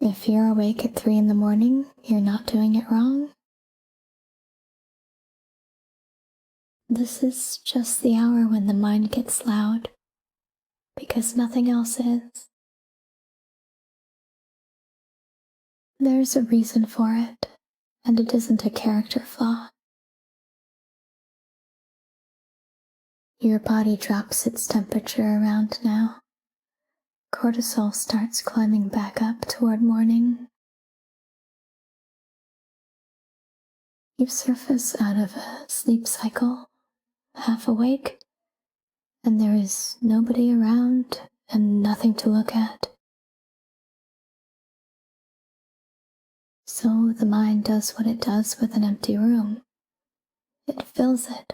If you're awake at 3 in the morning, you're not doing it wrong. This is just the hour when the mind gets loud, because nothing else is. There's a reason for it, and it isn't a character flaw. Your body drops its temperature around now. Cortisol starts climbing back up toward morning. You surface out of a sleep cycle, half awake, and there is nobody around and nothing to look at. So the mind does what it does with an empty room. It fills it.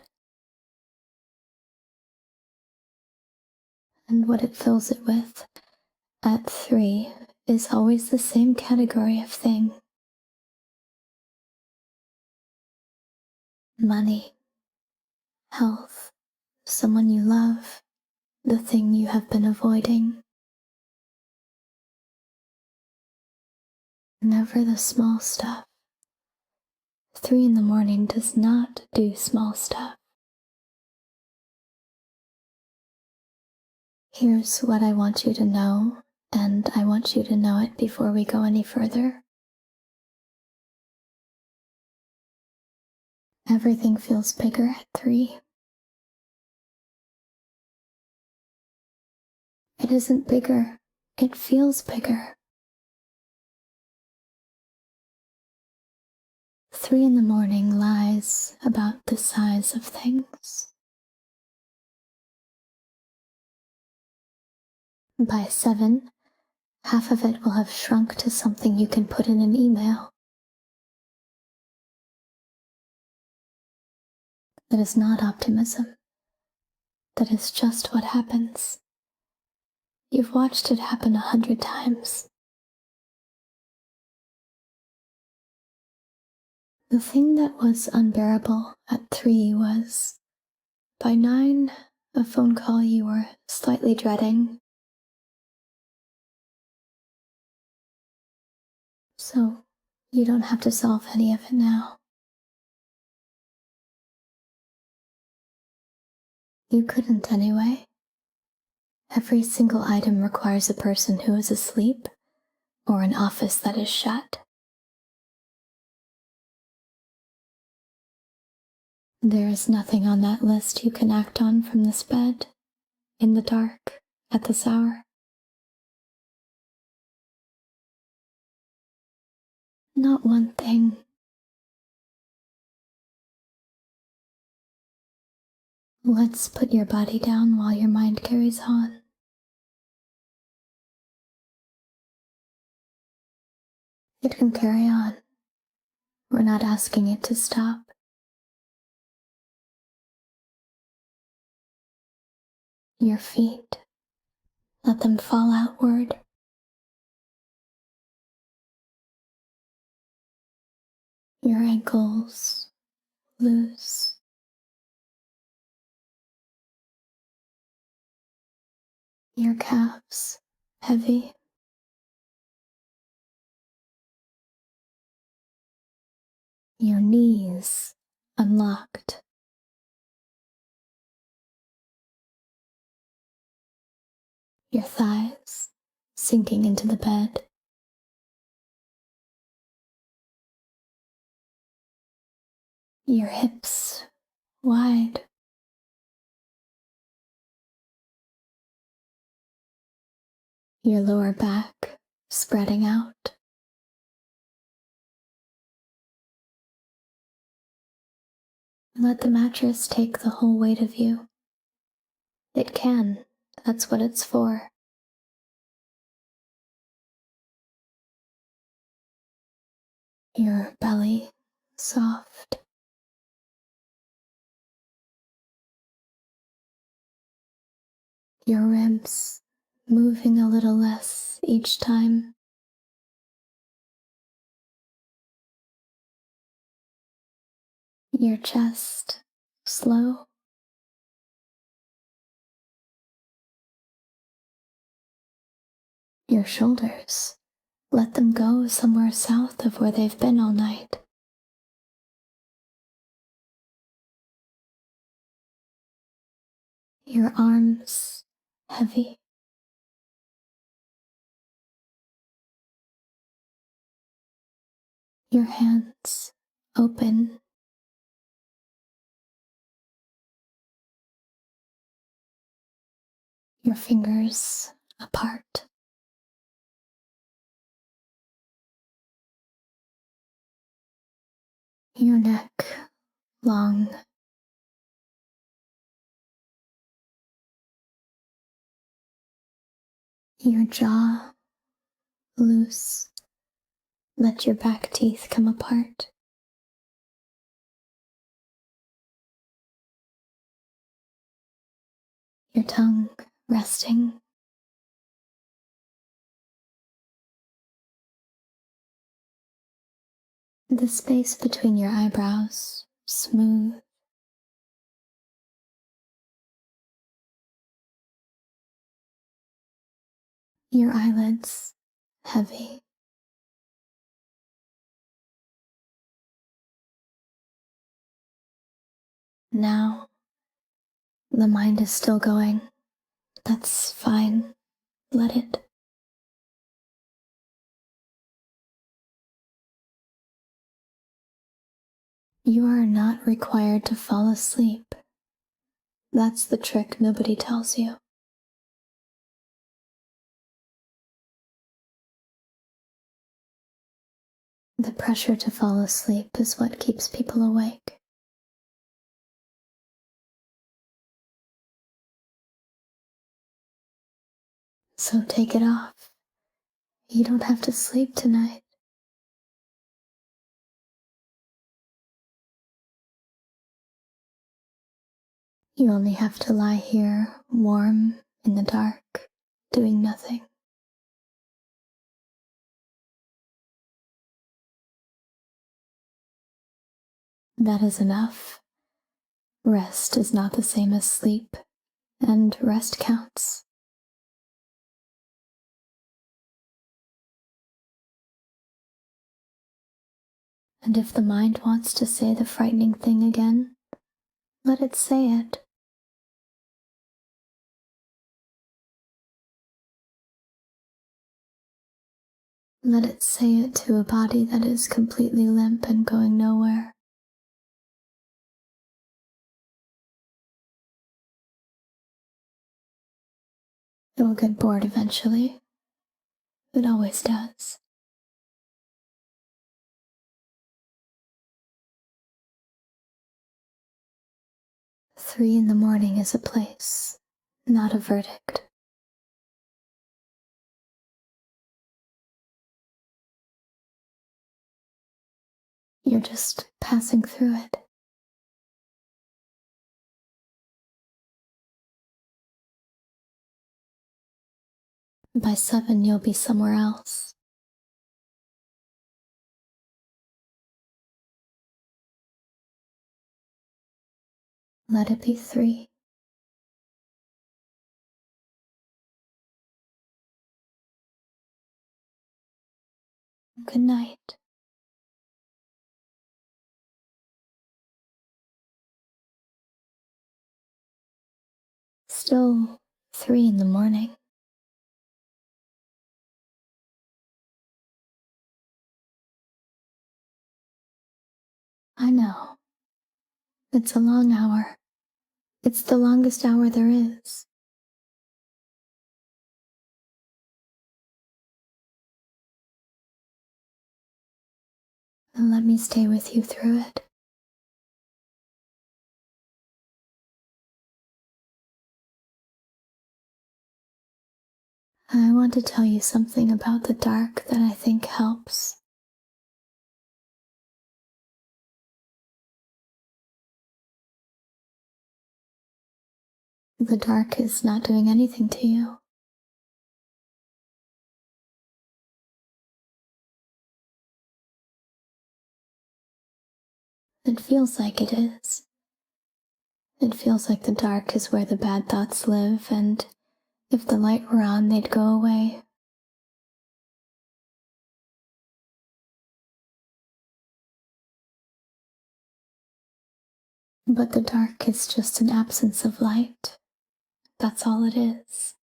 And what it fills it with at 3 is always the same category of thing. Money, health, someone you love, the thing you have been avoiding. Never the small stuff. 3 in the morning does not do small stuff. Here's what I want you to know, and I want you to know it before we go any further. Everything feels bigger at 3. It isn't bigger, it feels bigger. 3 in the morning lies about the size of things. By 7, half of it will have shrunk to something you can put in an email. That is not optimism. That is just what happens. You've watched it happen 100 times. The thing that was unbearable at 3 was, by 9, a phone call you were slightly dreading. So you don't have to solve any of it now. You couldn't anyway. Every single item requires a person who is asleep or an office that is shut. There is nothing on that list you can act on from this bed, in the dark, at this hour. Not one thing. Let's put your body down while your mind carries on. It can carry on. We're not asking it to stop. Your feet, let them fall outward. Your ankles, loose. Your calves, heavy. Your knees, unlocked. Your thighs, sinking into the bed. Your hips, wide. Your lower back, spreading out. Let the mattress take the whole weight of you. It can, that's what it's for. Your belly, soft. Your ribs, moving a little less each time. Your chest, slow. Your shoulders, Let them go somewhere south of where they've been all night. Your arms heavy. Your hands open. Your fingers apart. Your neck long. Your jaw loose. Let your back teeth come apart. Your tongue resting. The space between your eyebrows smooth. Your eyelids heavy. Now, the mind is still going. That's fine. Let it. You are not required to fall asleep. That's the trick nobody tells you. The pressure to fall asleep is what keeps people awake. So take it off. You don't have to sleep tonight. You only have to lie here, warm in the dark, doing nothing. That is enough. Rest is not the same as sleep, and rest counts. And if the mind wants to say the frightening thing again, let it say it. Let it say it to a body that is completely limp and going nowhere. It will get bored eventually. It always does. Three in the morning is a place, not a verdict. You're just passing through it. By 7, you'll be somewhere else. Let it be 3. Good night. Still 3 in the morning. I know. It's a long hour. It's the longest hour there is. And let me stay with you through it. I want to tell you something about the dark that I think helps. The dark is not doing anything to you. It feels like it is. It feels like the dark is where the bad thoughts live, and if the light were on, they'd go away. But the dark is just an absence of light. That's all it is.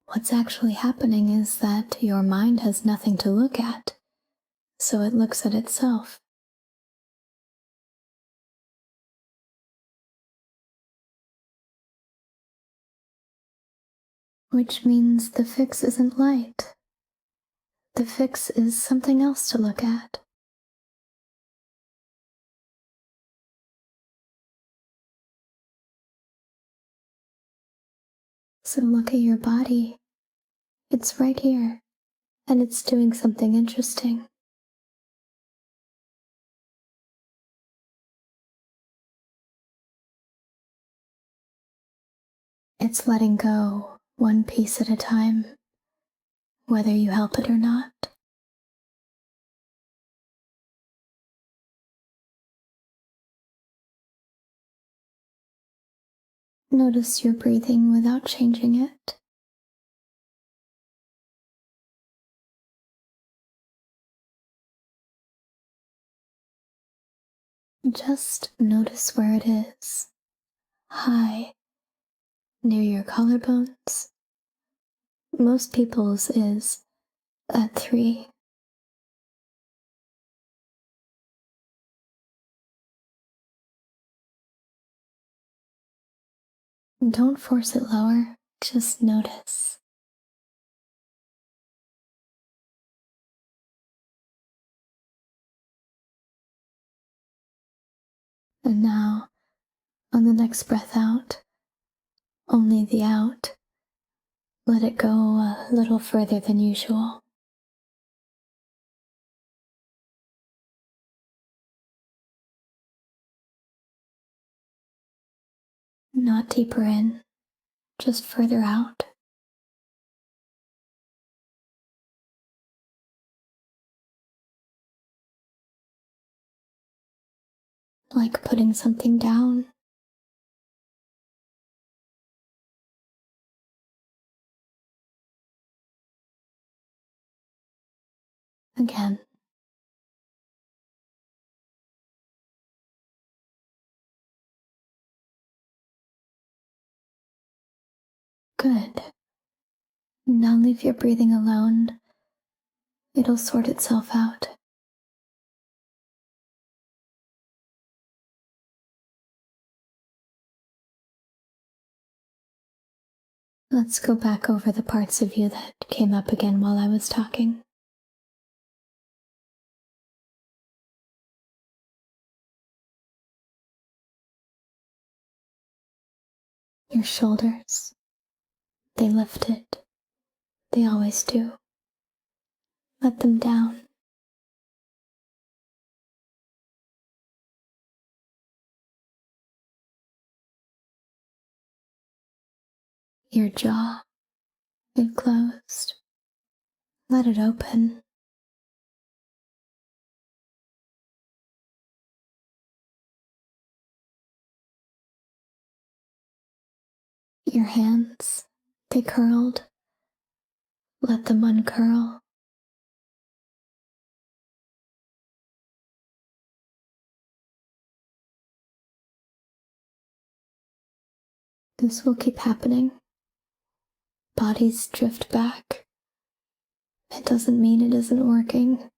What's actually happening is that your mind has nothing to look at, so it looks at itself. Which means the fix isn't light. The fix is something else to look at. So look at your body. It's right here, and it's doing something interesting. It's letting go, one piece at a time, whether you help it or not. Notice your breathing without changing it. Just notice where it is. High, near your collarbones. Most people's is at 3. Don't force it lower, just notice. And now, on the next breath out, only the out, let it go a little further than usual. Not deeper in, just further out. Like putting something down. Again. Good. Now leave your breathing alone. It'll sort itself out. Let's go back over the parts of you that came up again while I was talking. Your shoulders. They lifted. They always do. Let them down. Your jaw. It closed. Let it open. Your hands. They curled. Let them uncurl. This will keep happening. Bodies drift back. It doesn't mean it isn't working.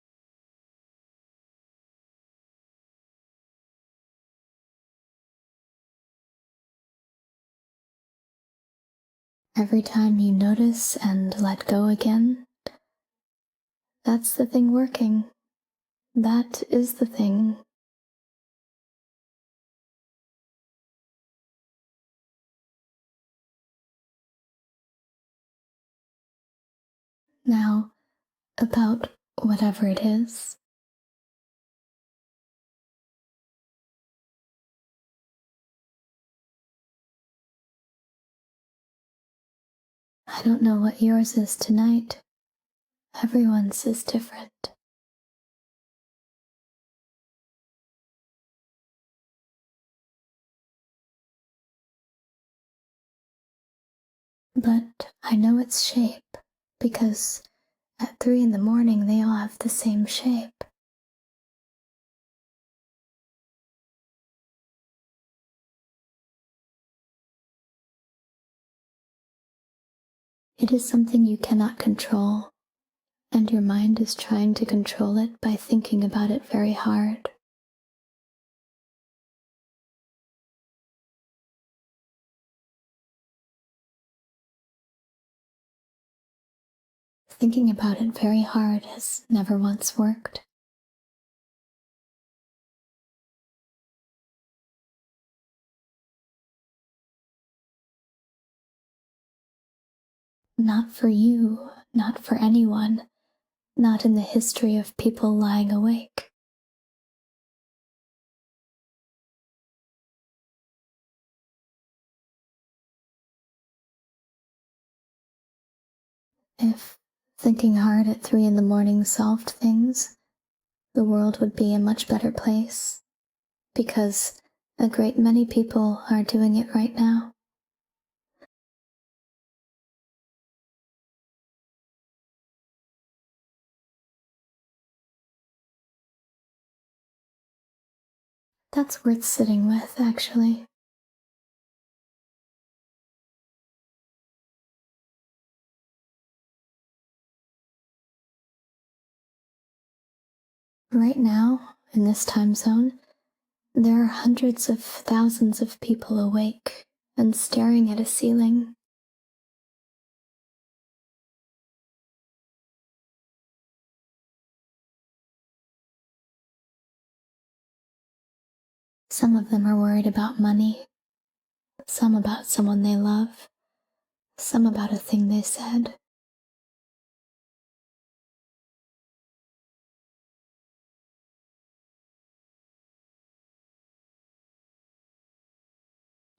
Every time you notice and let go again, that's the thing working. That is the thing. Now, about whatever it is, I don't know what yours is tonight. Everyone's is different. But I know its shape because At 3 in the morning, they all have the same shape. It is something you cannot control, and your mind is trying to control it by thinking about it very hard. Thinking about it very hard has never once worked. Not for you, not for anyone, not in the history of people lying awake. If thinking hard at 3 in the morning solved things, the world would be a much better place, because a great many people are doing it right now. That's worth sitting with, actually. Right now, in this time zone, there are hundreds of thousands of people awake and staring at a ceiling. Some of them are worried about money, some about someone they love, some about a thing they said.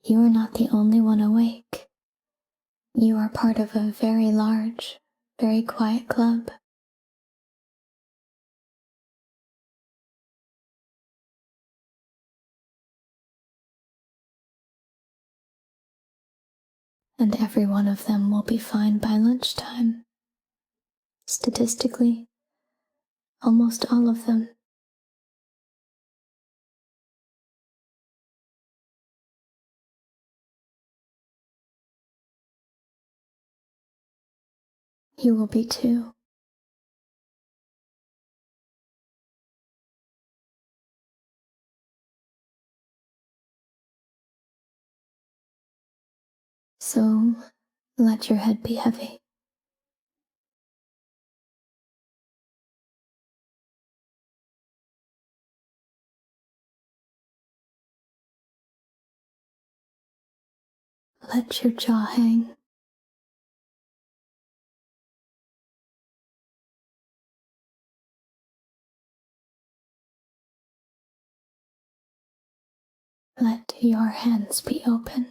You are not the only one awake. You are part of a very large, very quiet club. And every one of them will be fine by lunchtime. Statistically, almost all of them. You will be too. So let your head be heavy. Let your jaw hang. Let your hands be open.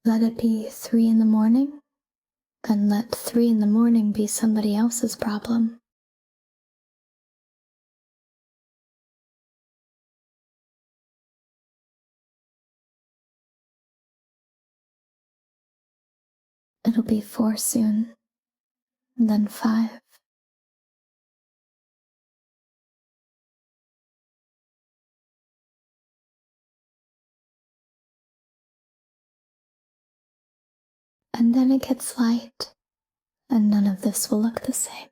Let it be 3 in the morning, and let 3 in the morning be somebody else's problem. It'll be 4 soon, then 5. And then it gets light, and none of this will look the same.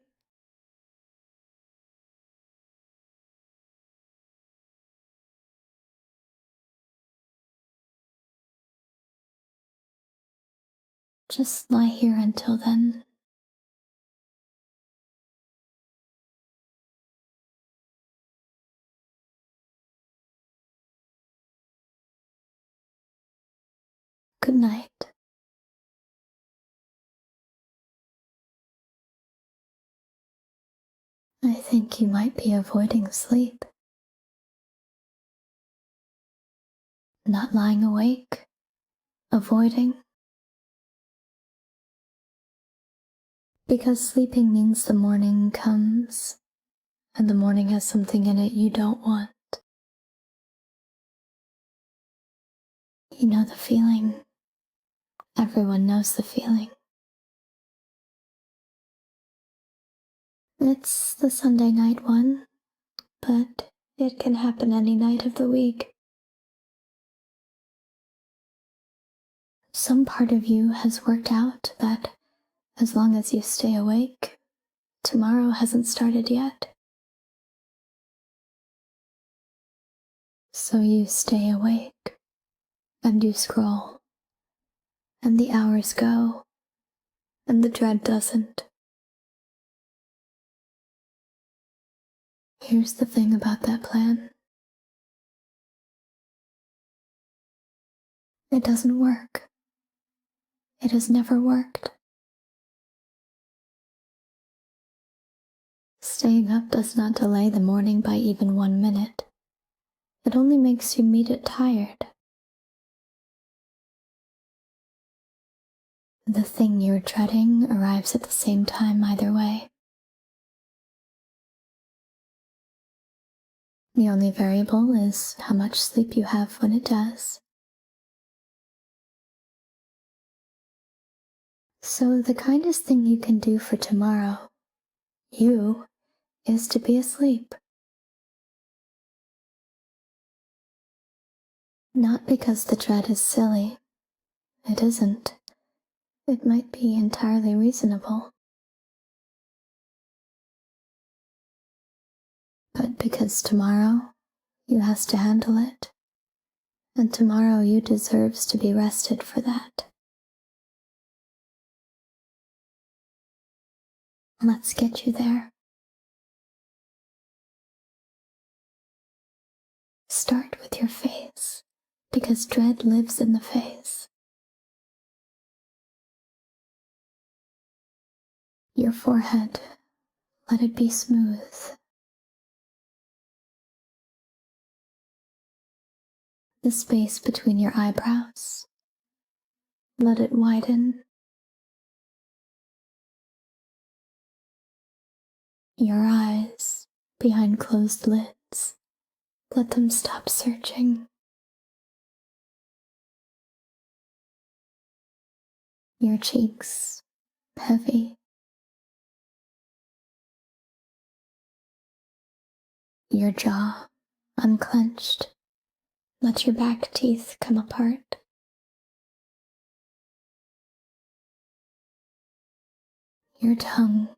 Just lie here until then. Good night. I think you might be avoiding sleep. Not lying awake. Avoiding. Because sleeping means the morning comes, and the morning has something in it you don't want. You know the feeling. Everyone knows the feeling. It's the Sunday night one, but it can happen any night of the week. Some part of you has worked out that as long as you stay awake, tomorrow hasn't started yet. So you stay awake, and you scroll, and the hours go, and the dread doesn't. Here's the thing about that plan. It doesn't work. It has never worked. Staying up does not delay the morning by even 1 minute. It only makes you meet it tired. The thing you're dreading arrives at the same time either way. The only variable is how much sleep you have when it does. So the kindest thing you can do for tomorrow, is to be asleep. Not because the dread is silly. It isn't. It might be entirely reasonable. But because tomorrow you has to handle it, and tomorrow you deserves to be rested for that. Let's get you there. Start with your face, because dread lives in the face. Your forehead, let it be smooth. The space between your eyebrows, let it widen. Your eyes, behind closed lids, let them stop searching. Your cheeks, heavy. Your jaw, unclenched. Let your back teeth come apart. Your tongue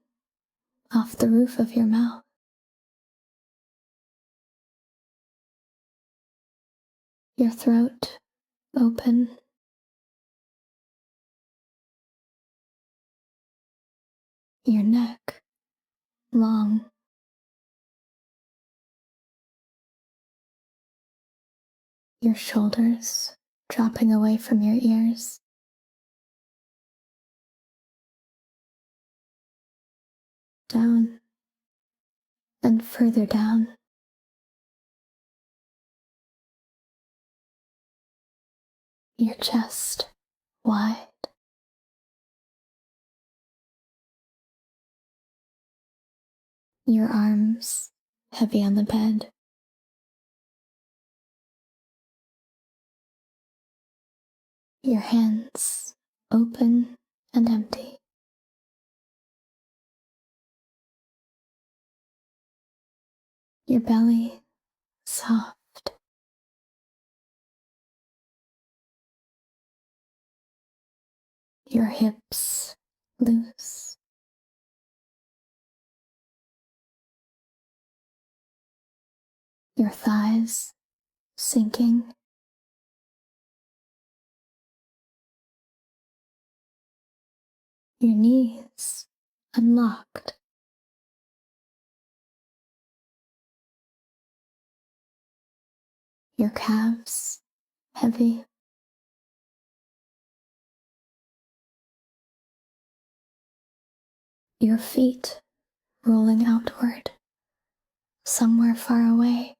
off the roof of your mouth. Your throat open. Your neck long. Your shoulders dropping away from your ears. Down and further down. Your chest wide. Your arms heavy on the bed. Your hands open and empty. Your belly soft. Your hips loose. Your thighs sinking. Your knees unlocked. Your calves heavy. Your feet rolling outward, somewhere far away.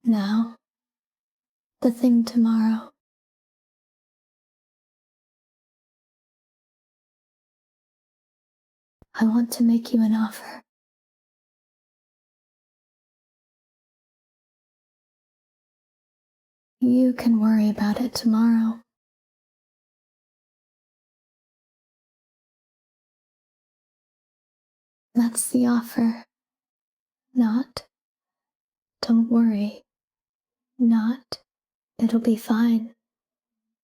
Now, the thing tomorrow. I want to make you an offer. You can worry about it tomorrow. That's the offer. Not, don't worry. Not, it'll be fine.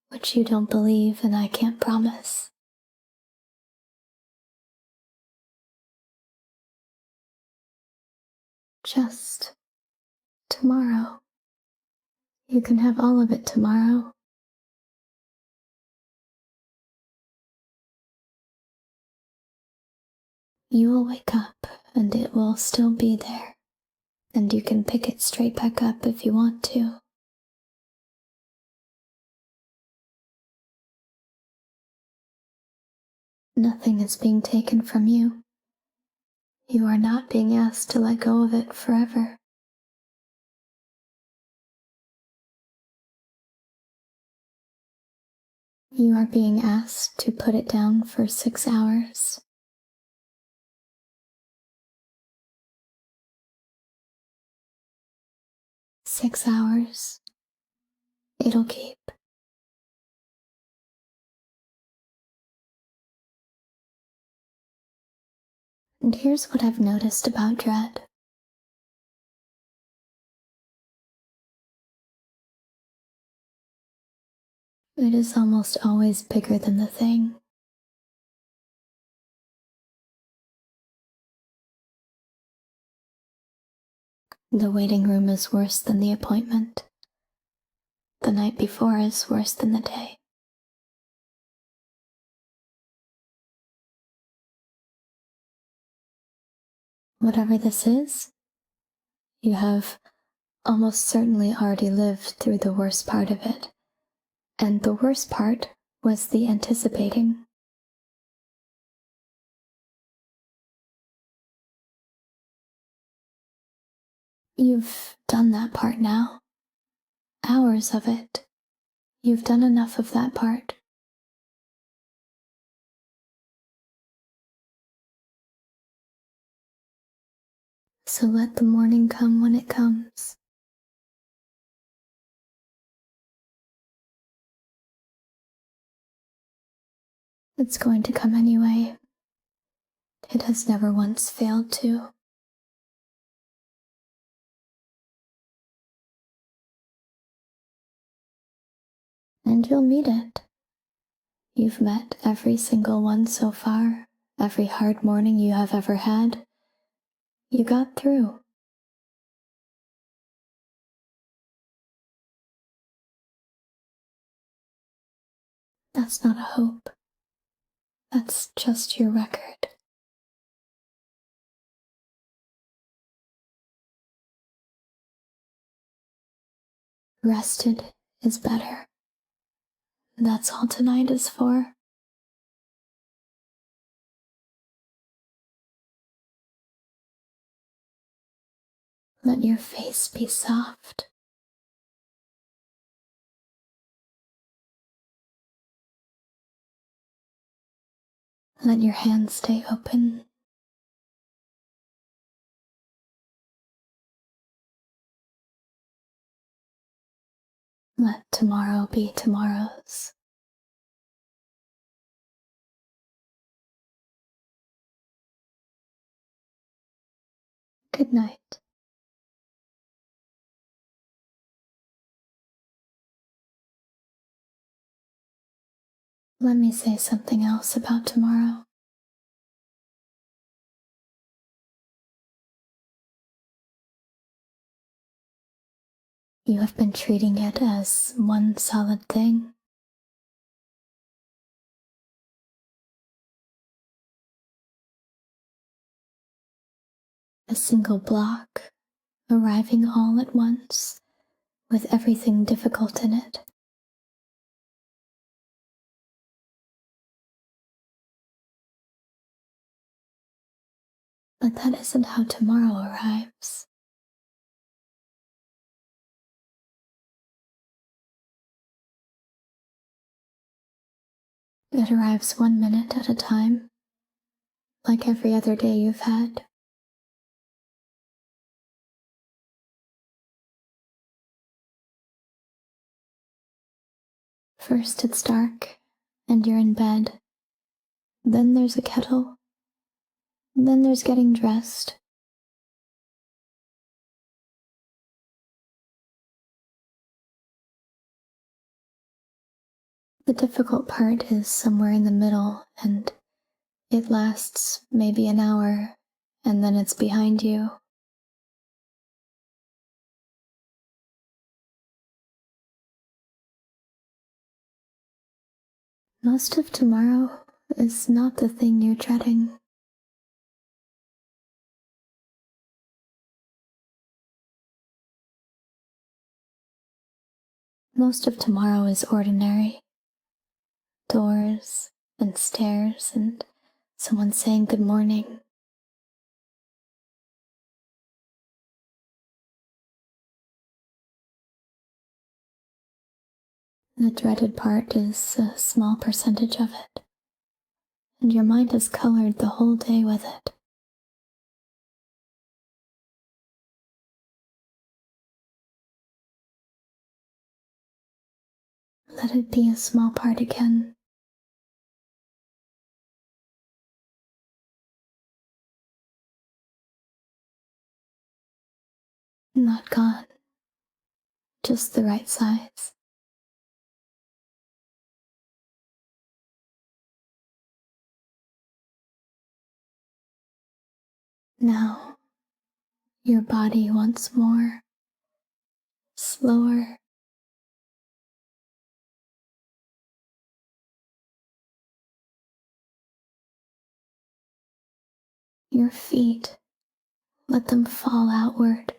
Which you don't believe and I can't promise. Just tomorrow. You can have all of it tomorrow. You will wake up and it will still be there. And you can pick it straight back up if you want to. Nothing is being taken from you. You are not being asked to let go of it forever. You are being asked to put it down for 6 hours. 6 hours. It'll keep. And here's what I've noticed about dread. It is almost always bigger than the thing. The waiting room is worse than the appointment. The night before is worse than the day. Whatever this is, you have almost certainly already lived through the worst part of it. And the worst part was the anticipating. You've done that part now. Hours of it. You've done enough of that part. So let the morning come when it comes. It's going to come anyway. It has never once failed to. And you'll meet it. You've met every single one so far, every hard morning you have ever had. You got through. That's not a hope. That's just your record. Rested is better. That's all tonight is for. Let your face be soft. Let your hands stay open. Let tomorrow be tomorrow's. Good night. Let me say something else about tomorrow. You have been treating it as one solid thing. A single block, arriving all at once, with everything difficult in it. But that isn't how tomorrow arrives. It arrives 1 minute at a time, like every other day you've had. First it's dark, and you're in bed. Then there's a kettle. Then there's getting dressed. The difficult part is somewhere in the middle, and it lasts maybe an hour, and then it's behind you. Most of tomorrow is not the thing you're dreading. Most of tomorrow is ordinary. Doors and stairs and someone saying good morning. The dreaded part is a small percentage of it, and your mind has colored the whole day with it. Let it be a small part again. Not gone, just the right size. Now, your body wants more, slower. Your feet, let them fall outward.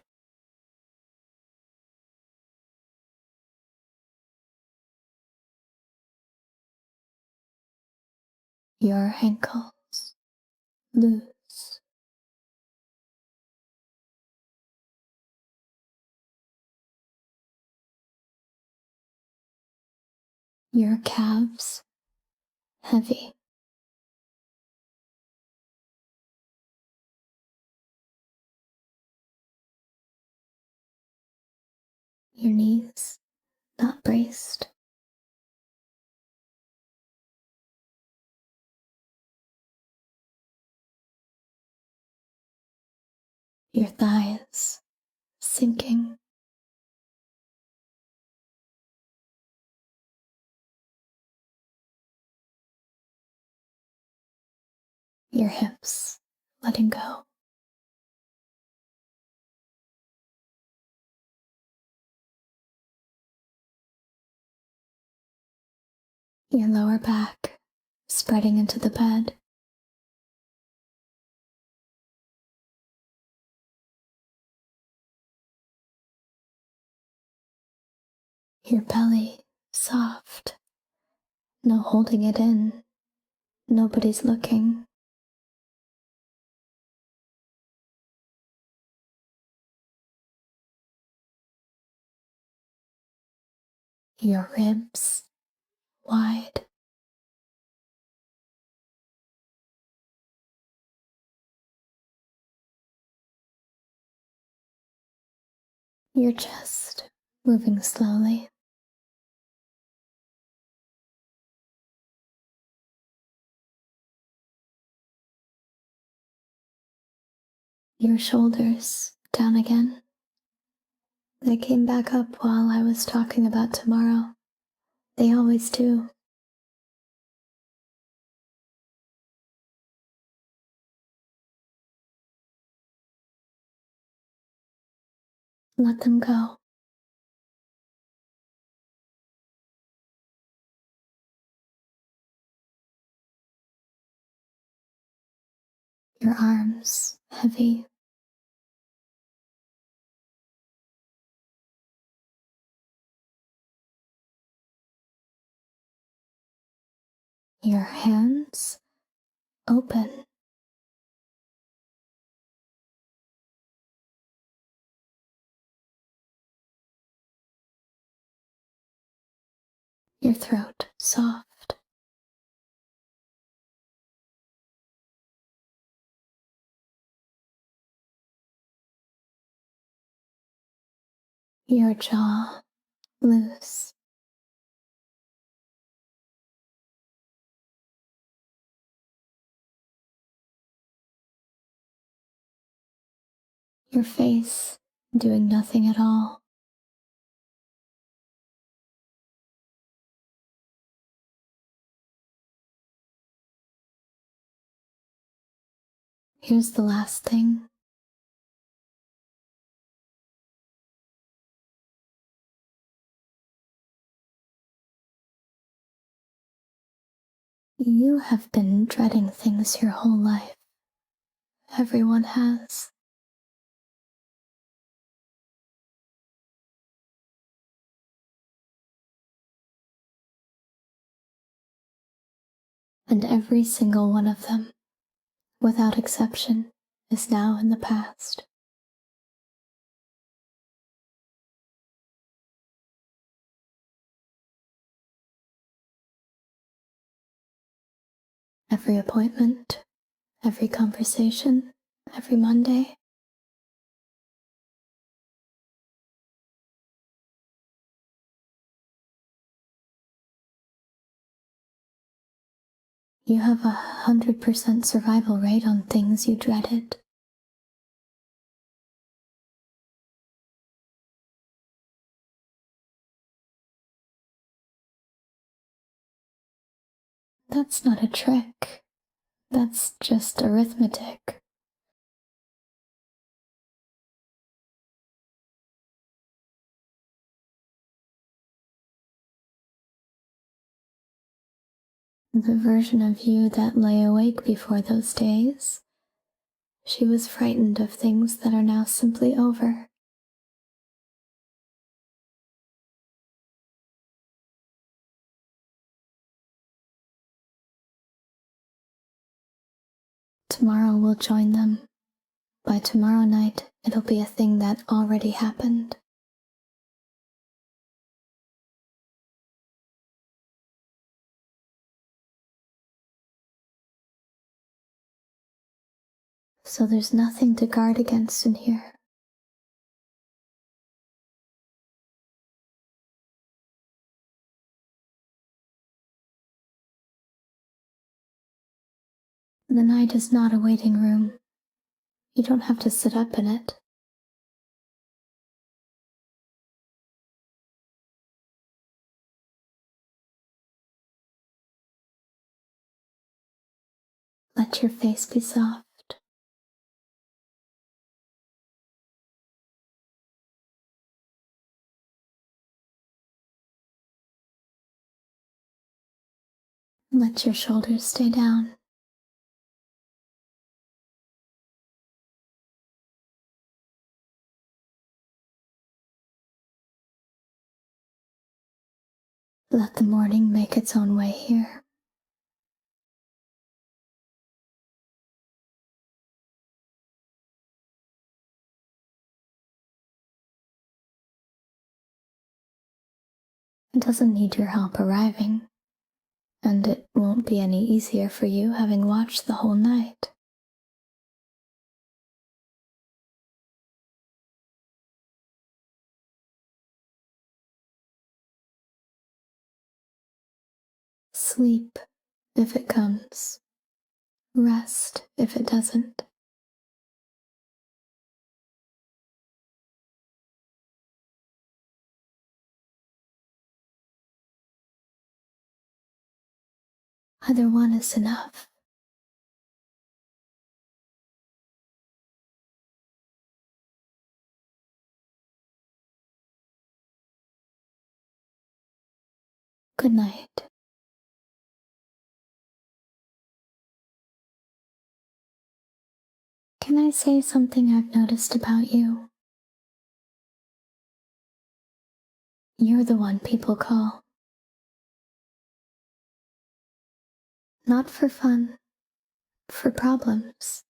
Your ankles, loose. Your calves, heavy. Your knees, not braced. Your thighs, sinking. Your hips, letting go. Your lower back, spreading into the bed. Your belly, soft. No holding it in. Nobody's looking. Your ribs, wide. Your chest, moving slowly. Your shoulders, down again. They came back up while I was talking about tomorrow. They always do. Let them go. Your arms, heavy. Your hands, open. Your throat, soft. Your jaw, loose. your face doing nothing at all. Here's the last thing. You have been dreading things your whole life. Everyone has. And every single one of them, without exception, is now in the past. Every appointment, every conversation, every Monday. You have 100% survival rate on things you dreaded. That's not a trick. That's just arithmetic. The version of you that lay awake before those days, she was frightened of things that are now simply over. Tomorrow we'll join them. By tomorrow night, it'll be a thing that already happened. So there's nothing to guard against in here. The night is not a waiting room. You don't have to sit up in it. Let your face be soft. Let your shoulders stay down. Let the morning make its own way here. It doesn't need your help arriving, and it won't be any easier for you having watched the whole night. Sleep if it comes. Rest if it doesn't. Either one is enough. Good night. Can I say something I've noticed about you? You're the one people call. Not for fun, for problems.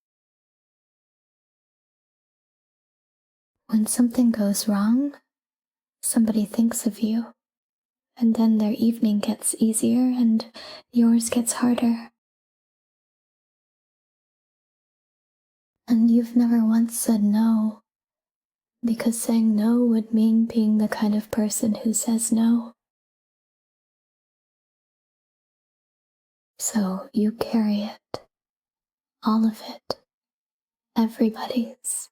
When something goes wrong, somebody thinks of you, and then their evening gets easier and yours gets harder. And you've never once said no, because saying no would mean being the kind of person who says no. So you carry it, all of it, everybody's.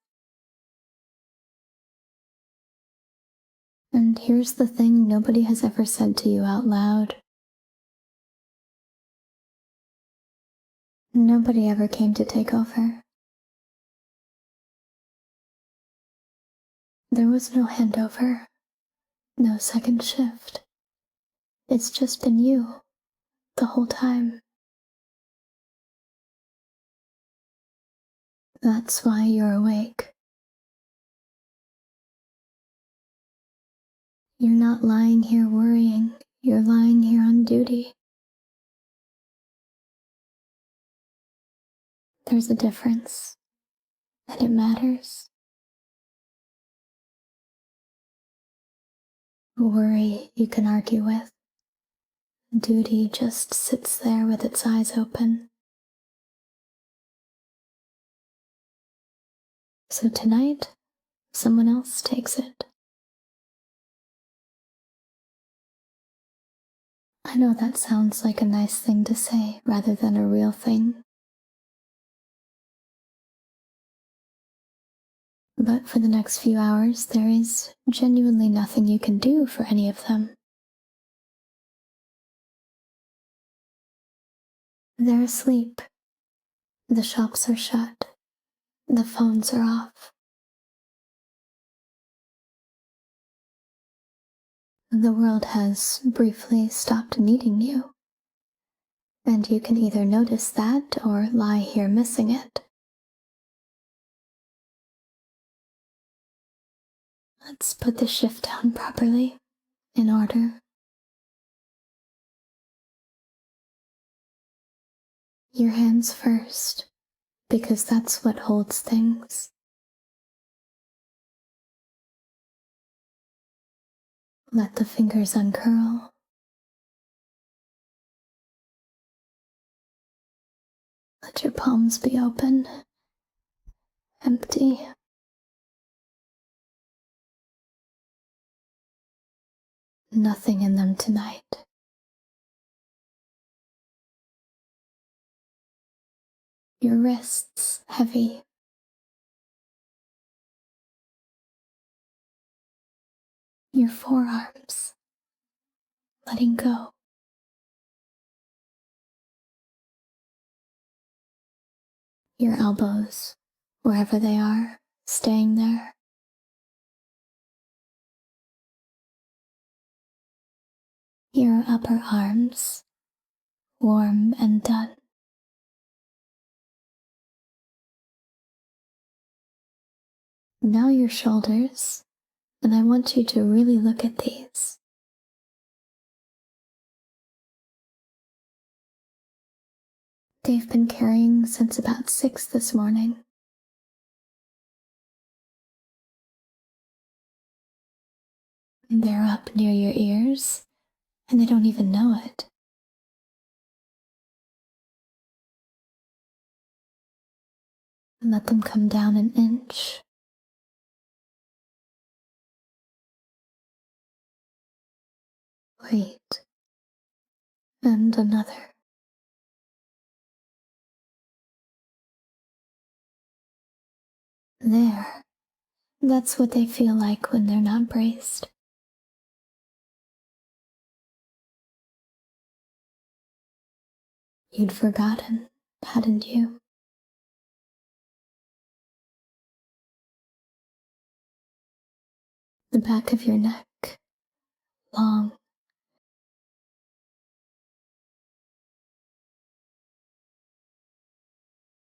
And here's the thing nobody has ever said to you out loud. Nobody ever came to take over. There was no handover, no second shift. It's just been you the whole time. That's why you're awake. You're not lying here worrying, you're lying here on duty. There's a difference, and it matters. Worry you can argue with. Duty just sits there with its eyes open. So tonight, someone else takes it. I know that sounds like a nice thing to say rather than a real thing. But for the next few hours, there is genuinely nothing you can do for any of them. They're asleep. The shops are shut. The phones are off. The world has briefly stopped needing you. And you can either notice that or lie here missing it. Let's put the shift down properly, in order. Your hands first, because that's what holds things. Let the fingers uncurl. Let your palms be open, empty. Nothing in them tonight. Your wrists heavy. Your forearms letting go. Your elbows, wherever they are, staying there. Your upper arms, warm and done. Now your shoulders, and I want you to really look at these. They've been carrying since about 6 this morning. They're up near your ears, and they don't even know it. Let them come down an inch. Wait. And another. There. That's what they feel like when they're not braced. You'd forgotten, hadn't you? The back of your neck, long.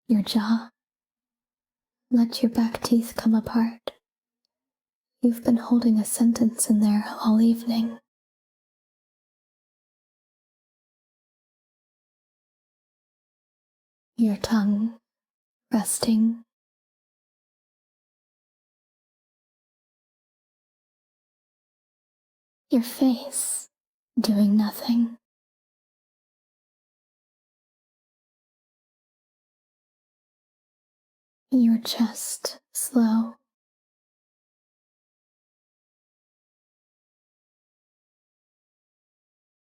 Your jaw. Let your back teeth come apart. You've been holding a sentence in there all evening. Your tongue resting. Your face doing nothing. Your chest slow.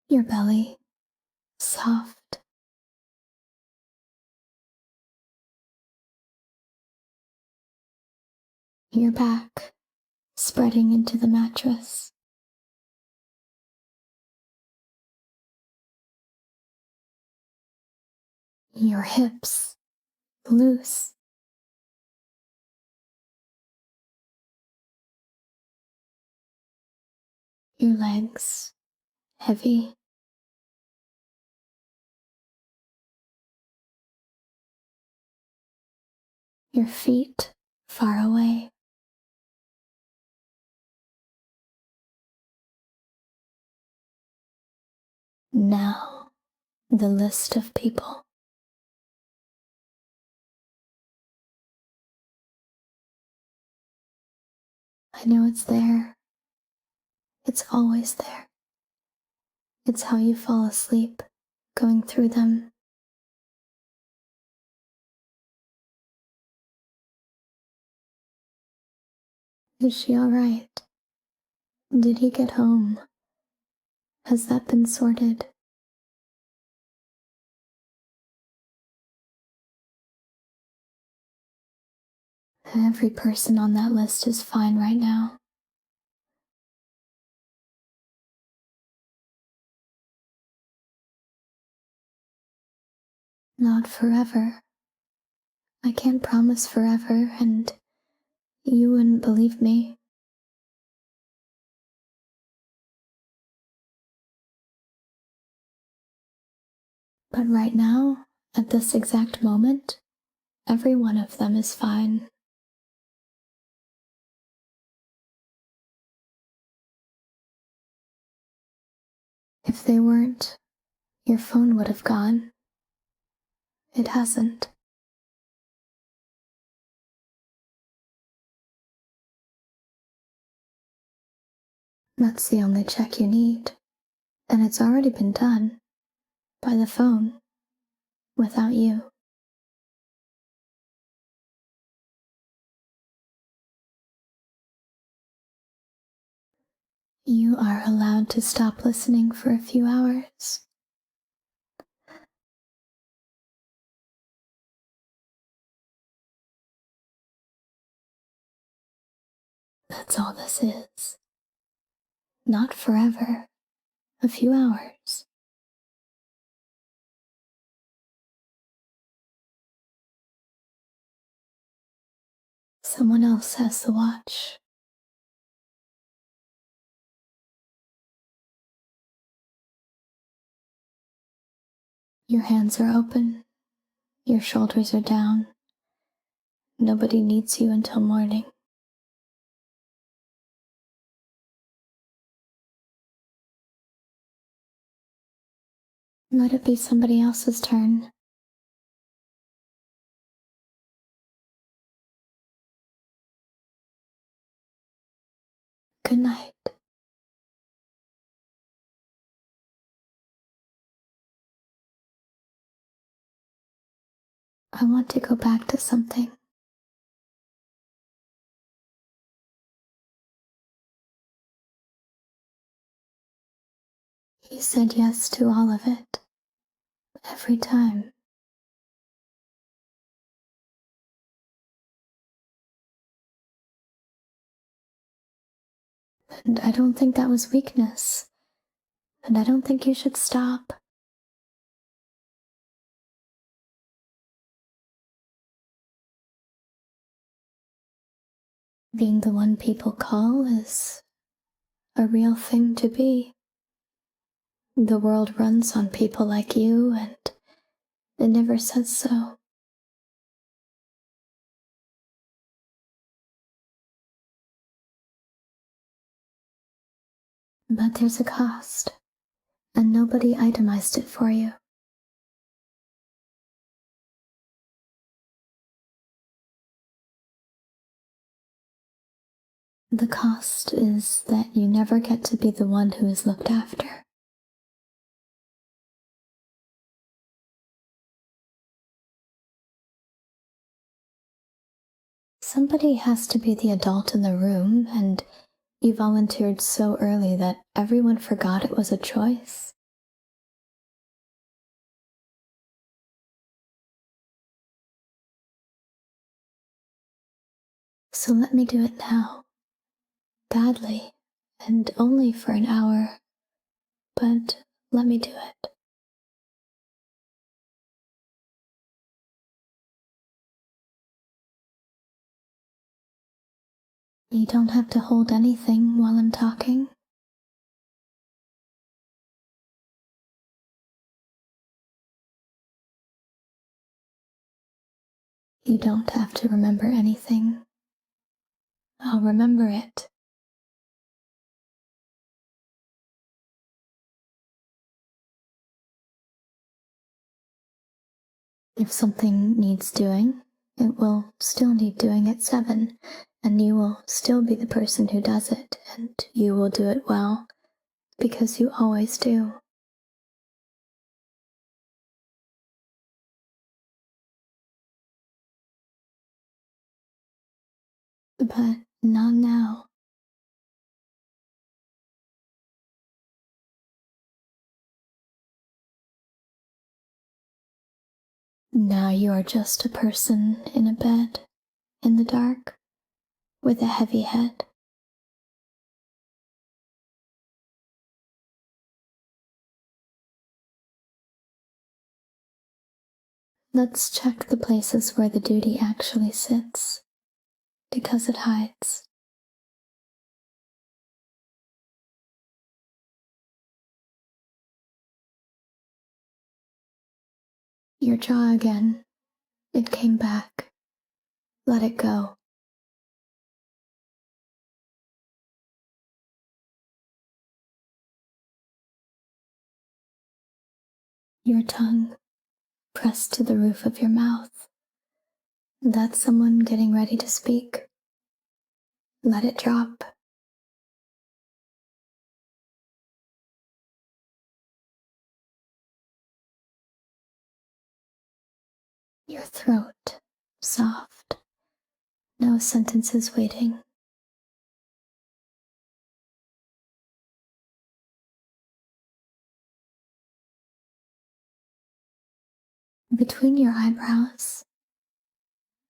Your belly soft. Your back spreading into the mattress. Your hips loose. Your legs heavy. Your feet far away. Now, the list of people. I know it's there. It's always there. It's how you fall asleep, going through them. Is she all right? Did he get home? Has that been sorted? Every person on that list is fine right now. Not forever. I can't promise forever, and you wouldn't believe me. But right now, at this exact moment, every one of them is fine. If they weren't, your phone would have gone. It hasn't. That's the only check you need. And it's already been done. By the phone. Without you. You are allowed to stop listening for a few hours. That's all this is. Not forever. A few hours. Someone else has the watch. Your hands are open. Your shoulders are down. Nobody needs you until morning. Let it be somebody else's turn. Good night. I want to go back to something. You said yes to all of it. Every time. And I don't think that was weakness. And I don't think you should stop. Being the one people call is a real thing to be. The world runs on people like you, and it never says so. But there's a cost, and nobody itemized it for you. The cost is that you never get to be the one who is looked after. Somebody has to be the adult in the room, and you volunteered so early that everyone forgot it was a choice. So let me do it now. Badly, and only for an hour. But let me do it. You don't have to hold anything while I'm talking. You don't have to remember anything. I'll remember it. If something needs doing, it will still need doing at 7, and you will still be the person who does it, and you will do it well, because you always do. But not now. Now you are just a person in a bed, in the dark, with a heavy head. Let's check the places where the duty actually sits, because it hides. Your jaw again. It came back. Let it go. Your tongue pressed to the roof of your mouth. That's someone getting ready to speak. Let it drop. Your throat, soft. No sentences waiting. Between your eyebrows.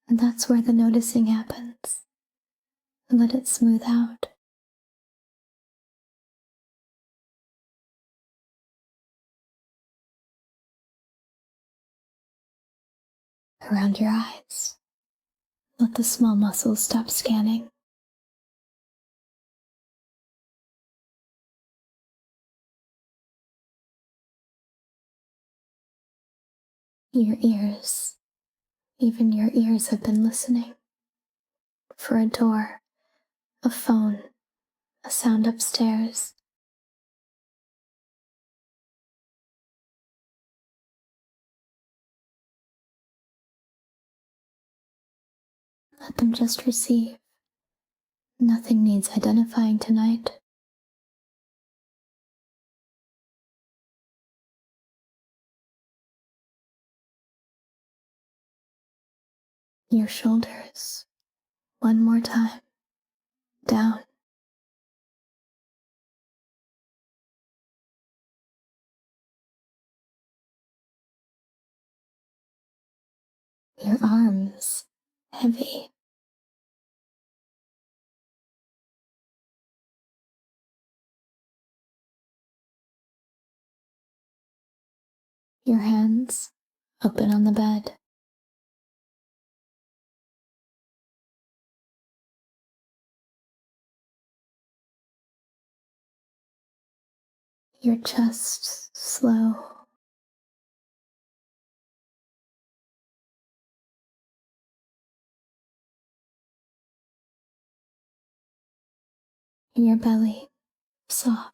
And that's where the noticing happens. Let it smooth out. Around your eyes. Let the small muscles stop scanning. Your ears. Even your ears have been listening. For a door, a phone, a sound upstairs. Let them just receive. Nothing needs identifying tonight. Your shoulders. One more time. Down. Your arms. Heavy. Your hands. Open on the bed. Your chest. Slow. Your belly. Soft.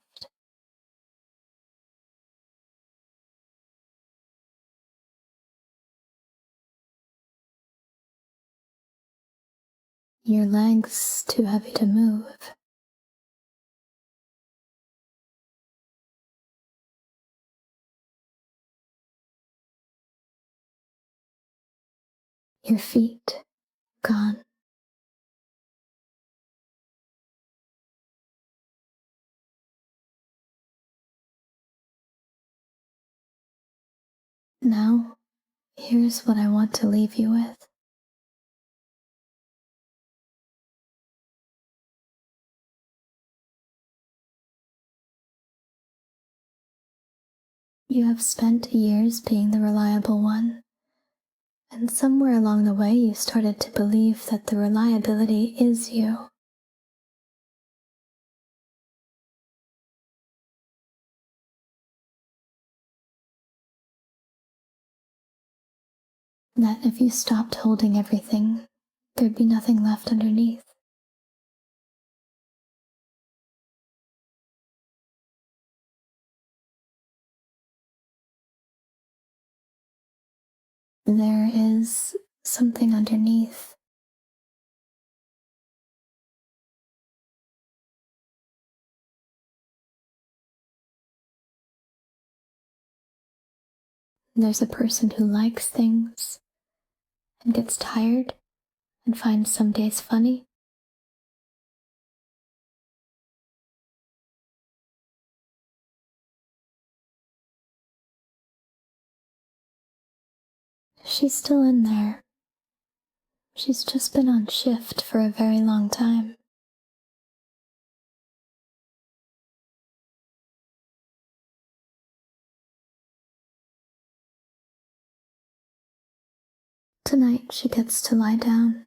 Your legs too heavy to move. Your feet. Gone. Now, here's what I want to leave you with. You have spent years being the reliable one, and somewhere along the way you started to believe that the reliability is you. that if you stopped holding everything, there'd be nothing left underneath. There is something underneath. There's a person who likes things and gets tired and finds some days funny. She's still in there. She's just been on shift for a very long time. Tonight she gets to lie down.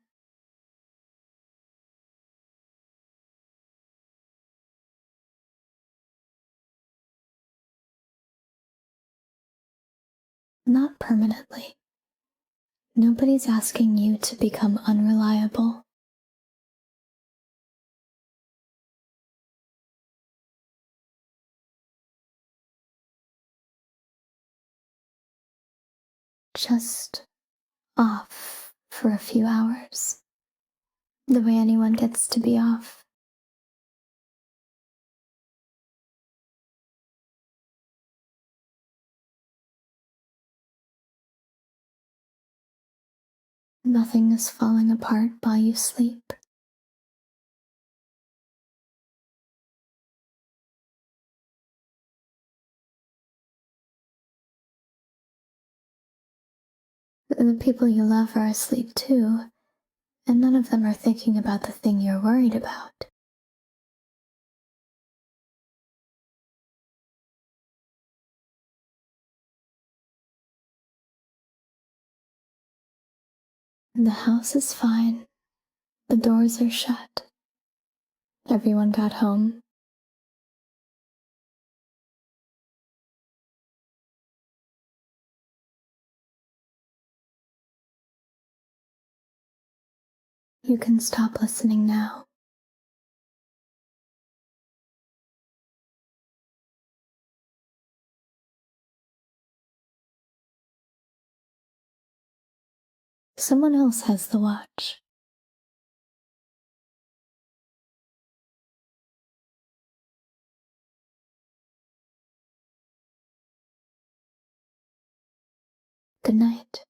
Not permanently. Nobody's asking you to become unreliable. Just off for a few hours. The way anyone gets to be off. Nothing is falling apart while you sleep. The people you love are asleep too, and none of them are thinking about the thing you're worried about. The house is fine. The doors are shut. Everyone got home. You can stop listening now. Someone else has the watch. Good night.